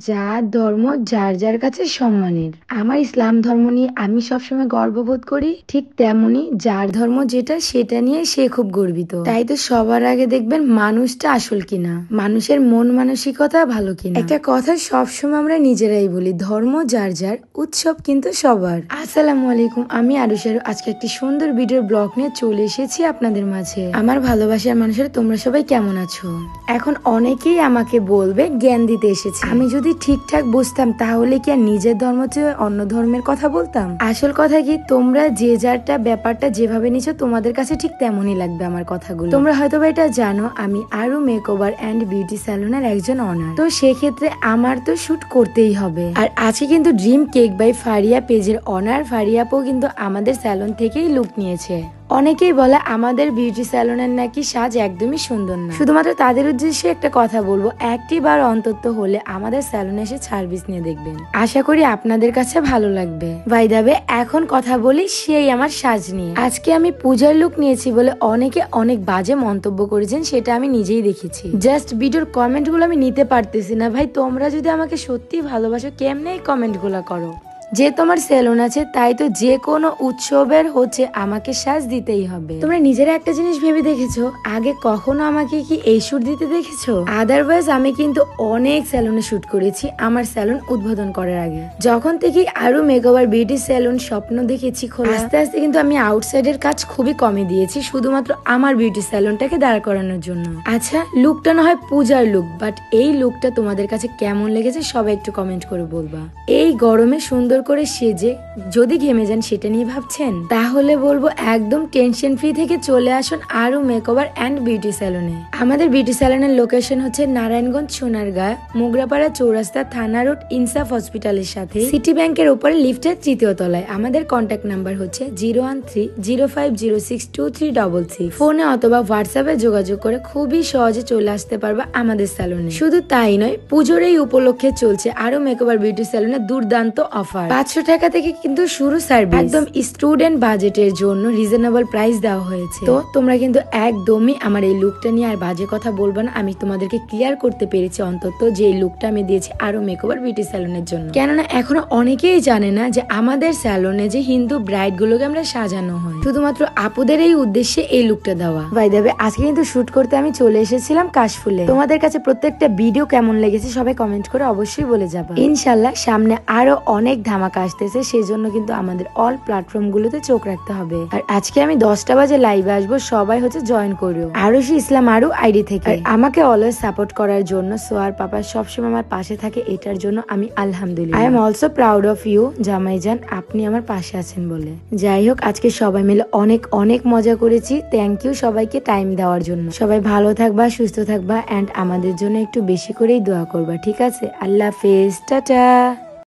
যার ধর্ম যার যার কাছে সম্মানের। আমার ইসলাম ধর্ম নিয়ে আমি সবসময় গর্ববোধ করি, ঠিক তেমনি যার ধর্ম যেটা সেটা নিয়ে সে খুব গর্বিত। তাই তো সবার আগে দেখবেন মানুষটা আসল কিনা, মানুষের মন মানসিকতা ভালো কিনা। একটা কথা সবসময় আমরা নিজেরাই বলি, ধর্ম যার যার, উৎসব কিন্তু সবার। আসসালামু আলাইকুম, আমি আরুষারু আজকে একটি সুন্দর ভিডিওর ব্লগ নিয়ে চলে এসেছি আপনাদের মাঝে। আমার ভালোবাসার মানুষের তোমরা সবাই কেমন আছো? এখন অনেকেই আমাকে বলবে জ্ঞান দিতে এসেছে। আমি যদি ঠিকঠাক বুঝতাম তাহলে কি আর নিজের ধর্ম চেয়ে অন্য ধর্মের কথা বলতাম? আসল কথা কি, তোমরা যে যারটা ব্যাপারটা যেভাবে নিছো তোমাদের কাছে ঠিক তেমনই লাগবে আমার কথাগুলো। তোমরা হয়তো এটা জানো আমি আরু মেকওভার এন্ড বিউটি স্যালুনের একজন অনার, তো সেক্ষেত্রে আমার তো শুট করতেই হবে। আর আজকে কিন্তু ড্রিম কেক বাই ফারিয়া পেজের অনার ফারিয়া আপু কিন্তু আমাদের স্যালুন থেকেই লুক নিয়েছে। অনেকেই বলে আমাদের বিউটি স্যালুনের নাকি সাজ একদমই সুন্দর না। শুধুমাত্র তাদের উদ্দেশ্যে একটা কথা বলবো, একটি বার অন্তত হলে আমাদের স্যালুনে এসে সার্ভিস নিয়ে দেখবেন, আশা করি আপনাদের কাছে ভালো লাগবে। বাই দ্য ওয়ে, এখন কথা বলি সেই আমার সাজ নিয়ে। আজকে আমি পূজার লুক নিয়েছি বলে অনেকে অনেক বাজে মন্তব্য করেছেন, সেটা আমি নিজেই দেখেছি। জাস্ট ভিডিওর কমেন্ট গুলো আমি নিতে পারতেছি না। ভাই, তোমরা যদি আমাকে সত্যি ভালোবাসো কেমনে এই কমেন্ট গুলা করো? যে তোমার সেলুন আছে তাই তো যে কোনো উৎসবের হচ্ছে আমাকে সাজ দিতেই হবে। তোমরা নিজেরা একটা জিনিস ভেবে দেখেছো, আগে কখনো আমাকে কি এই শুট দিতে দেখেছো? আদারওয়াইজ আমি কিন্তু অনেক সেলুনে শুট করেছি আমার সেলুন উদ্বোধন করার আগে। যখন থেকে আরু মেকওভার বিউটি সেলুন স্বপ্ন দেখেছি খোলা, আস্তে আস্তে কিন্তু আমি আউটসাইডের কাজ খুবই কমে দিয়েছি শুধুমাত্র আমার বিউটি সেলুনটাকে দাঁড় করানোর জন্য। আচ্ছা, লুকটা না হয় পূজার লুক, বাট এই লুকটা তোমাদের কাছে কেমন লেগেছে সবাই একটু কমেন্ট করে বলবা। এই গরমে সুন্দর করে সেজে যদি ঘেমে যান সেটা নিয়ে ভাবছেন, তাহলে বলবো একদম টেনশন ফ্রি থেকে চলে আসুন আরু মেকওভার এন্ড বিউটি স্যালুনে। আমাদের বিউটি স্যালুনের লোকেশন হচ্ছে নারায়ণগঞ্জ সোনারগাঁ, মোগরাপাড়া চৌরাস্তা, থানা রোড, ইনসাফ হসপিটালের সাথে সিটি ব্যাংকের উপরে লিফটের 3য় তলায়। আমাদের কন্ট্যাক্ট নাম্বার হচ্ছে 01305062333। ফোনে অথবা হোয়াটসঅ্যাপে যোগাযোগ করে খুবই সহজে চলে আসতে পারবা আমাদের স্যালুনে। শুধু তাই নয়, পুজোর এই উপলক্ষে চলছে আরু মেকওভার বিউটি স্যালুনে দুর্দান্ত অফার। 500 টাকা থেকে কিন্তু শুরু সার্ভিস, একদম স্টুডেন্ট বাজেটের জন্য রিজনেবল প্রাইস দেওয়া হয়েছে। তো তোমরা কিন্তু একদমই আমার এই লুকটা নিয়ে আর বাজে কথা বলবা না। আমি তোমাদেরকে ক্লিয়ার করতে পেরেছি অন্তত যে এই লুকটা আমি দিয়েছি আরু মেকওভার বিউটি স্যালুনের জন্য। কেননা এখনো অনেকেই জানে না যে আমাদের স্যালুনে যে হিন্দু ব্রাইড গুলোকে আমরা সাজানো হয়, শুধুমাত্র আপুদের এই উদ্দেশ্যে এই লুকটা দেওয়া। বাই দ্য ওয়ে, আজকে কিন্তু শুট করতে আমি চলে এসেছিলাম কাশফুলে। তোমাদের কাছে প্রত্যেকটা ভিডিও কেমন লেগেছে সবাই কমেন্ট করে অবশ্যই বলে যাবা। ইনশাল্লাহ সামনে আরো অনেক ধামাকা আসতেছে, সেজন্য কিন্তু আমাদের অল প্ল্যাটফর্ম গুলোতে চোখ রাখতে হবে। আর আজকে আমি 10টা বাজে লাইভে আসবো, সবাই হচ্ছে জয়েন করিও আরুষি ইসলাম আরু আইডি থেকে। আমাকে অলওয়েজ সাপোর্ট করার জন্য সোয়ার পাপা সবসময় আমার পাশে থাকে, এটার জন্য আমি আলহামদুলিল্লাহ। I am also proud of you জামাইজান, আপনি আমার পাশে আছেন বলে। যাই হোক, আজকে সবাই মিলে অনেক অনেক মজা করেছি। থ্যাংক ইউ সবাইকে টাইম দেওয়ার জন্য। সবাই ভালো থাকবা, সুস্থ থাকবা, এন্ড আমাদের জন্য একটু বেশি করেই দোয়া করবা, ঠিক আছে? আল্লাহ হাফেজ, টাটা।